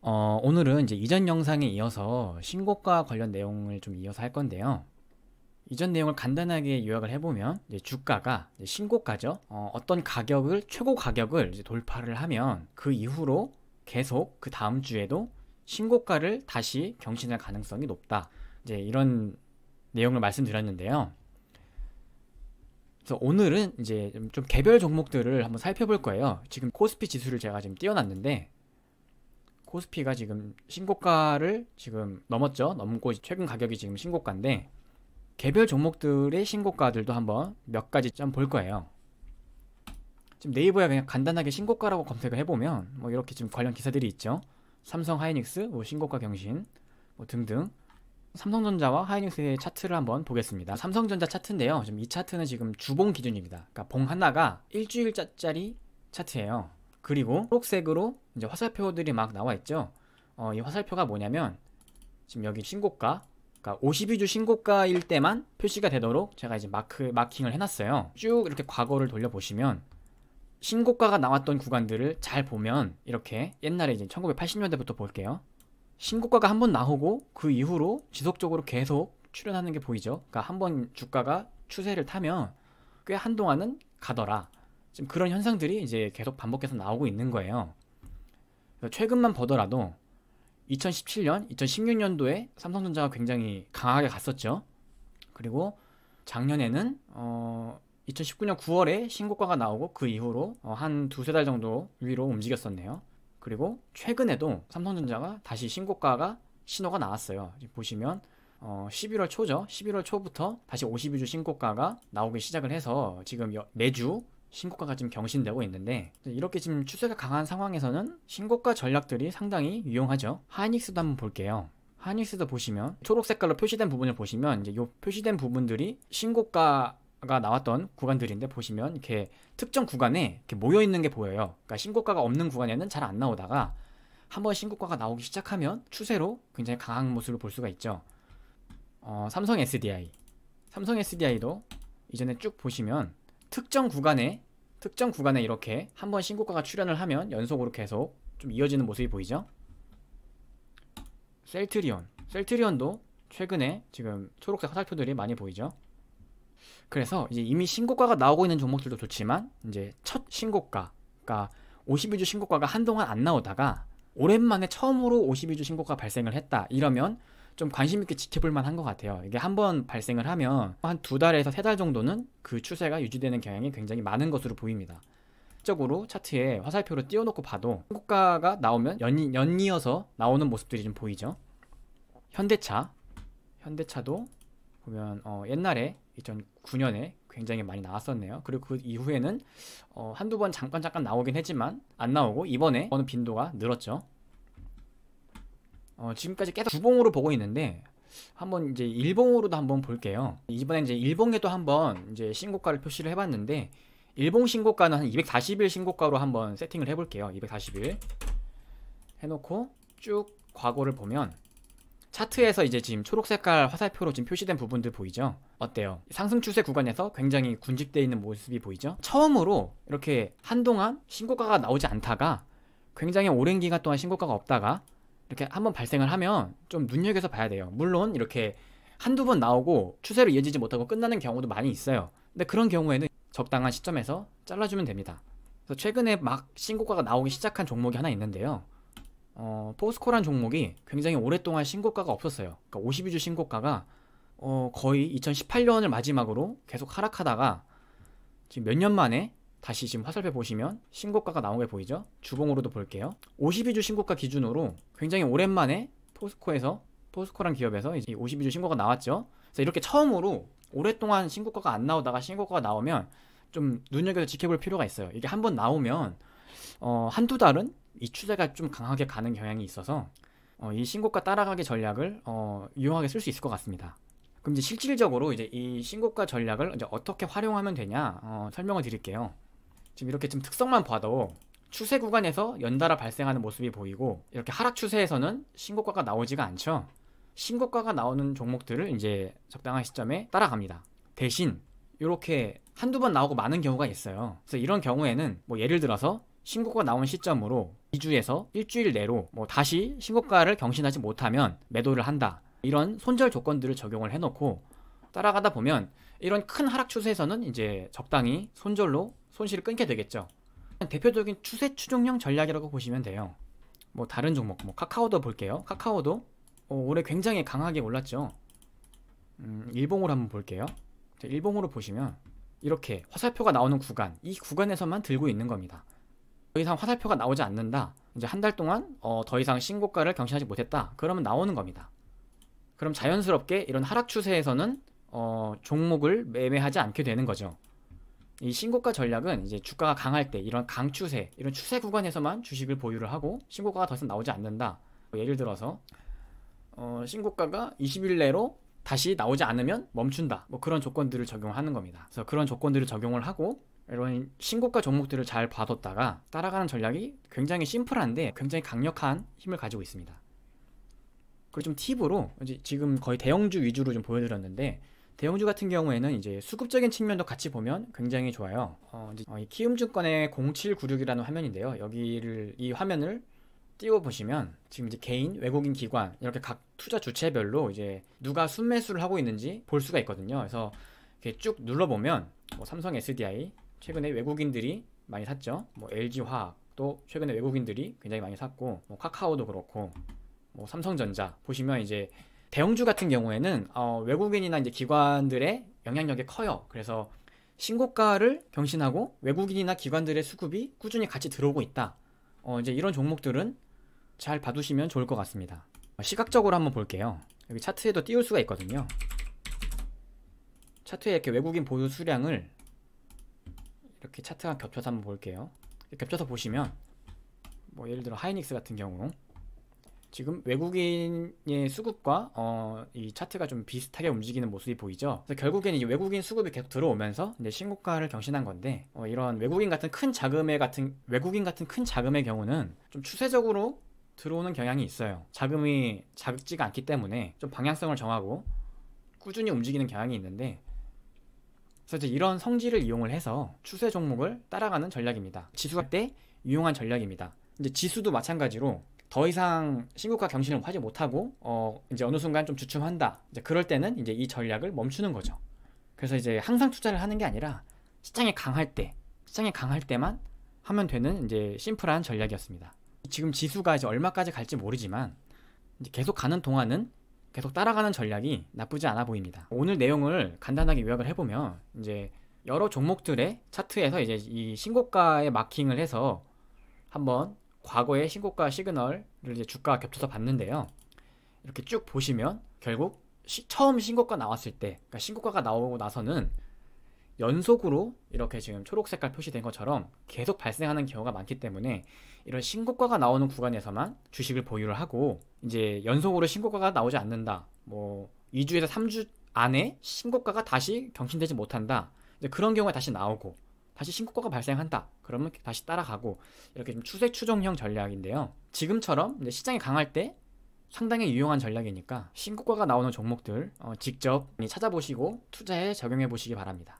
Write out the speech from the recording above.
오늘은 이제 이전 영상에 이어서 신고가 관련 내용을 좀 이어서 할 건데요. 이전 내용을 간단하게 요약을 해보면 이제 주가가 이제 신고가죠. 어떤 가격을 최고 가격을 이제 돌파를 하면 그 이후로 계속 그 다음 주에도 신고가를 다시 경신할 가능성이 높다. 이제 이런 내용을 말씀드렸는데요. 그래서 오늘은 이제 좀 개별 종목들을 한번 살펴볼 거예요. 지금 코스피 지수를 제가 지금 띄워놨는데 코스피가 지금 신고가를 지금 넘었죠. 넘고 최근 가격이 지금 신고가인데 개별 종목들의 신고가들도 한번 몇 가지 좀 볼 거예요. 지금 네이버에 그냥 간단하게 신고가라고 검색을 해보면 뭐 이렇게 지금 관련 기사들이 있죠. 삼성 하이닉스 뭐 신고가 경신 뭐 등등. 삼성전자와 하이닉스의 차트를 한번 보겠습니다. 삼성전자 차트인데요. 지금 이 차트는 지금 주봉 기준입니다. 그러니까 봉 하나가 일주일짜리 차트예요. 그리고 초록색으로 이제 화살표들이 막 나와 있죠. 이 화살표가 뭐냐면 지금 여기 신고가, 그러니까 52주 신고가일 때만 표시가 되도록 제가 이제 마킹을 해놨어요. 쭉 이렇게 과거를 돌려보시면 신고가가 나왔던 구간들을 잘 보면 이렇게 옛날에 이제 1980년대부터 볼게요. 신고가가 한번 나오고 그 이후로 지속적으로 계속 출현하는 게 보이죠. 그러니까 한번 주가가 추세를 타면 꽤 한동안은 가더라. 지금 그런 현상들이 이제 계속 반복해서 나오고 있는 거예요. 최근만 보더라도 2017년, 2016년도에 삼성전자가 굉장히 강하게 갔었죠. 그리고 작년에는 2019년 9월에 신고가가 나오고 그 이후로 한 두세 달 정도 위로 움직였었네요. 그리고 최근에도 삼성전자가 다시 신고가가 신호가 나왔어요. 보시면 11월 초죠. 11월 초부터 다시 52주 신고가가 나오기 시작을 해서 지금 매주 신고가가 지금 경신되고 있는데 이렇게 지금 추세가 강한 상황에서는 신고가 전략들이 상당히 유용하죠. 하이닉스도 한번 볼게요. 하이닉스도 보시면 초록 색깔로 표시된 부분을 보시면 이제 이 표시된 부분들이 신고가가 나왔던 구간들인데 보시면 이렇게 특정 구간에 이렇게 모여 있는 게 보여요. 그러니까 신고가가 없는 구간에는 잘 안 나오다가 한번 신고가가 나오기 시작하면 추세로 굉장히 강한 모습을 볼 수가 있죠. 삼성 SDI도 이전에 쭉 보시면 특정 구간에 이렇게 한번 신고가가 출현을 하면 연속으로 계속 좀 이어지는 모습이 보이죠. 셀트리온도 최근에 지금 초록색 화살표들이 많이 보이죠. 그래서 이제 이미 신고가가 나오고 있는 종목들도 좋지만 이제 첫 신고가, 그러니까 52주 신고가가 한동안 안 나오다가 오랜만에 처음으로 52주 신고가 발생을 했다. 이러면 좀 관심 있게 지켜볼 만한 것 같아요. 이게 한번 발생을 하면 한 두 달에서 세 달 정도는 그 추세가 유지되는 경향이 굉장히 많은 것으로 보입니다. 실적으로 차트에 화살표로 띄워놓고 봐도 신고가가 나오면 연이어서 나오는 모습들이 좀 보이죠. 현대차도 보면 옛날에 2009년에 굉장히 많이 나왔었네요. 그리고 그 이후에는 한두 번 잠깐 나오긴 했지만 안 나오고 이번에 어느 빈도가 늘었죠. 지금까지 계속 주봉으로 보고 있는데 한번 이제 일봉으로도 한번 볼게요. 이번에 이제 일봉에도 한번 이제 신고가를 표시를 해봤는데 일봉 신고가는 한 240일 신고가로 한번 세팅을 해볼게요. 240일 해놓고 쭉 과거를 보면 차트에서 이제 지금 초록 색깔 화살표로 지금 표시된 부분들 보이죠? 어때요? 상승 추세 구간에서 굉장히 군집되어 있는 모습이 보이죠? 처음으로 이렇게 한동안 신고가가 나오지 않다가 굉장히 오랜 기간 동안 신고가가 없다가 이렇게 한번 발생을 하면 좀 눈여겨서 봐야 돼요. 물론 이렇게 한두 번 나오고 추세로 이어지지 못하고 끝나는 경우도 많이 있어요. 근데 그런 경우에는 적당한 시점에서 잘라주면 됩니다. 그래서 최근에 막 신고가가 나오기 시작한 종목이 하나 있는데요. 포스코란 종목이 굉장히 오랫동안 신고가가 없었어요. 그러니까 52주 신고가가 거의 2018년을 마지막으로 계속 하락하다가 지금 몇 년 만에 다시 지금 화살표 보시면 신고가가 나온 게 보이죠? 주봉으로도 볼게요. 52주 신고가 기준으로 굉장히 오랜만에 포스코란 기업에서 이제 52주 신고가 나왔죠. 그래서 이렇게 처음으로 오랫동안 신고가가 안 나오다가 신고가가 나오면 좀 눈여겨서 지켜볼 필요가 있어요. 이게 한번 나오면 한두 달은 이 추세가 좀 강하게 가는 경향이 있어서 이 신고가 따라가기 전략을 유용하게 쓸 수 있을 것 같습니다. 그럼 이제 실질적으로 이제 이 신고가 전략을 이제 어떻게 활용하면 되냐 설명을 드릴게요. 지금 이렇게 좀 특성만 봐도 추세 구간에서 연달아 발생하는 모습이 보이고 이렇게 하락 추세에서는 신고가가 나오지가 않죠. 신고가가 나오는 종목들을 이제 적당한 시점에 따라갑니다. 대신 이렇게 한두 번 나오고 마는 경우가 있어요. 그래서 이런 경우에는 뭐 예를 들어서 신고가 나온 시점으로 2주에서 일주일 내로 뭐 다시 신고가를 경신하지 못하면 매도를 한다, 이런 손절 조건들을 적용을 해놓고 따라가다 보면 이런 큰 하락 추세에서는 이제 적당히 손절로 손실을 끊게 되겠죠. 대표적인 추세 추종형 전략이라고 보시면 돼요. 뭐 다른 종목, 뭐 카카오도 볼게요. 카카오도 올해 굉장히 강하게 올랐죠. 일봉으로 한번 볼게요. 일봉으로 보시면 이렇게 화살표가 나오는 구간, 이 구간에서만 들고 있는 겁니다. 더 이상 화살표가 나오지 않는다, 이제 한 달 동안 더 이상 신고가를 경신하지 못했다, 그러면 나오는 겁니다. 그럼 자연스럽게 이런 하락 추세에서는 종목을 매매하지 않게 되는 거죠. 이 신고가 전략은 이제 주가가 강할 때 이런 강추세, 이런 추세 구간에서만 주식을 보유를 하고 신고가가 더 이상 나오지 않는다. 예를 들어서 신고가가 20일 내로 다시 나오지 않으면 멈춘다, 뭐 그런 조건들을 적용하는 겁니다. 그래서 그런 조건들을 적용을 하고 이런 신고가 종목들을 잘 봐뒀다가 따라가는 전략이 굉장히 심플한데 굉장히 강력한 힘을 가지고 있습니다. 그리고 좀 팁으로 지금 거의 대형주 위주로 좀 보여드렸는데, 대형주 같은 경우에는 이제 수급적인 측면도 같이 보면 굉장히 좋아요. 이 키움증권의 0796이라는 화면인데요. 이 화면을 띄워 보시면 지금 이제 개인, 외국인, 기관 이렇게 각 투자 주체별로 이제 누가 순매수를 하고 있는지 볼 수가 있거든요. 그래서 이렇게 쭉 눌러보면 뭐 삼성 SDI 최근에 외국인들이 많이 샀죠. 뭐 LG화학도 최근에 외국인들이 굉장히 많이 샀고, 뭐 카카오도 그렇고, 뭐 삼성전자 보시면 이제 대형주 같은 경우에는 외국인이나 이제 기관들의 영향력이 커요. 그래서 신고가를 경신하고 외국인이나 기관들의 수급이 꾸준히 같이 들어오고 있다. 이제 이런 종목들은 잘 봐두시면 좋을 것 같습니다. 시각적으로 한번 볼게요. 여기 차트에도 띄울 수가 있거든요. 차트에 이렇게 외국인 보유 수량을 이렇게 차트랑 겹쳐서 한번 볼게요. 겹쳐서 보시면 뭐 예를 들어 하이닉스 같은 경우 지금 외국인의 수급과 이 차트가 좀 비슷하게 움직이는 모습이 보이죠. 그래서 결국에는 이 외국인 수급이 계속 들어오면서 이제 신고가를 경신한 건데, 이런 외국인 같은 큰 자금의 경우는 좀 추세적으로 들어오는 경향이 있어요. 자금이 작지가 않기 때문에 좀 방향성을 정하고 꾸준히 움직이는 경향이 있는데, 그래서 이제 이런 성질을 이용을 해서 추세 종목을 따라가는 전략입니다. 지수할 때 유용한 전략입니다. 이제 지수도 마찬가지로 더 이상 신고가 경신을 하지 못하고 이제 어느 순간 좀 주춤한다, 이제 그럴 때는 이제 이 전략을 멈추는 거죠. 그래서 이제 항상 투자를 하는 게 아니라 시장이 강할 때만 하면 되는 이제 심플한 전략이었습니다. 지금 지수가 이제 얼마까지 갈지 모르지만 이제 계속 가는 동안은 계속 따라가는 전략이 나쁘지 않아 보입니다. 오늘 내용을 간단하게 요약을 해보면 이제 여러 종목들의 차트에서 이제 이 신고가에 마킹을 해서 한번 과거의 신고가 시그널을 이제 주가와 겹쳐서 봤는데요. 이렇게 쭉 보시면 결국 처음 신고가 나왔을 때, 그러니까 신고가가 나오고 나서는 연속으로 이렇게 지금 초록 색깔 표시된 것처럼 계속 발생하는 경우가 많기 때문에 이런 신고가가 나오는 구간에서만 주식을 보유를 하고, 이제 연속으로 신고가가 나오지 않는다, 뭐 2주에서 3주 안에 신고가가 다시 경신되지 못한다, 이제 그런 경우에 다시 나오고 다시 신고가가 발생한다, 그러면 다시 따라가고, 이렇게 좀 추세 추종형 전략인데요. 지금처럼 이제 시장이 강할 때 상당히 유용한 전략이니까 신고가가 나오는 종목들 직접 찾아보시고 투자에 적용해 보시기 바랍니다.